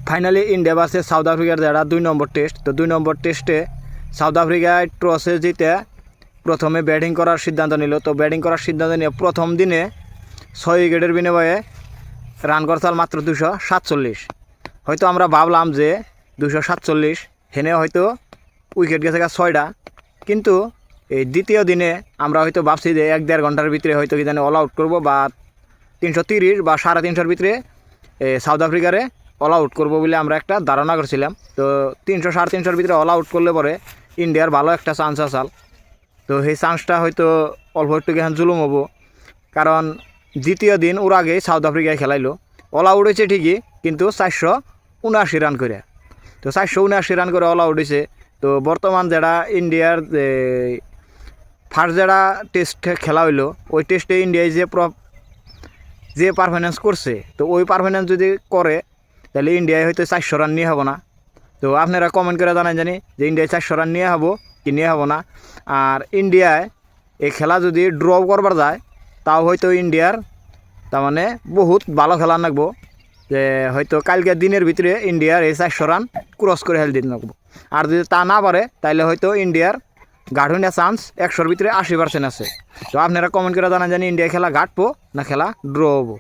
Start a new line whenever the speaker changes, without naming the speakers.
Finally India versus south আফ্রিকার যারা 2 নম্বর test. তো 2 নম্বর টেস্টে সাউথ আফ্রিকায় টসে জিতে প্রথমে ব্যাটিং করার সিদ্ধান্ত নিল। তো ব্যাটিং করার সিদ্ধান্ত নিয়ে প্রথম দিনে 6 উইকেটের বিনিময়ে রান করতাল মাত্র 247। হয়তো আমরা ভাবলাম যে 247 হেনে হয়তো উইকেট গেছে 6টা, কিন্তু এই দ্বিতীয় দিনে আমরা হয়তো ভাবছি যে 1-1.5 ঘন্টার ভিতরে হয়তো কি জানি অল আউট করবো, বা 330 বা 350-র ভিতরে সাউথ আফ্রিকারে অল আউট করবো বলে আমরা একটা ধারণা করছিলাম। তো 300-350-র ভিতরে অল আউট করলে পরে ইন্ডিয়ার ভালো একটা চান্স আসাল। তো সেই চান্সটা হয়তো অল্প একটু এখন জুলুম হবো, কারণ দ্বিতীয় দিন ওর আগেই সাউথ আফ্রিকায় খেলাইলো। অল আউট হয়েছে ঠিকই, কিন্তু 479 রান করে। তো 479 রান করে অল আউট হয়েছে। তো বর্তমান যারা ইন্ডিয়ার ফার্স্ট যারা টেস্ট খেলা হইলো, ওই টেস্টে ইন্ডিয়ায় যে পারফরমেন্স করছে, তো ওই পারফরমেন্স যদি করে তাহলে ইন্ডিয়ায় হয়তো 400 রান নিয়ে হবো না। তো আপনারা কমেন্ট করে জানান জানি যে ইন্ডিয়ায় 400 রান নিয়ে হবো কি নিয়ে হবো না। আর ইন্ডিয়ায় এই খেলা যদি ড্র করবার যায়, তাও হয়তো ইন্ডিয়ার তার মানে বহুত ভালো খেলা লাগবো, যে হয়তো কালকে দিনের ভিতরে ইন্ডিয়ার এই 400 রান ক্রস করে হেল দিতে লাগবো। আর যদি তা না পারে তাহলে হয়তো ইন্ডিয়ার গাঢ় চান্স 100-র ভিতরে 80% আছে। তো আপনারা কমেন্ট করে জানান জানি ইন্ডিয়া খেলা ঘাটবো না খেলা ড্র হবো।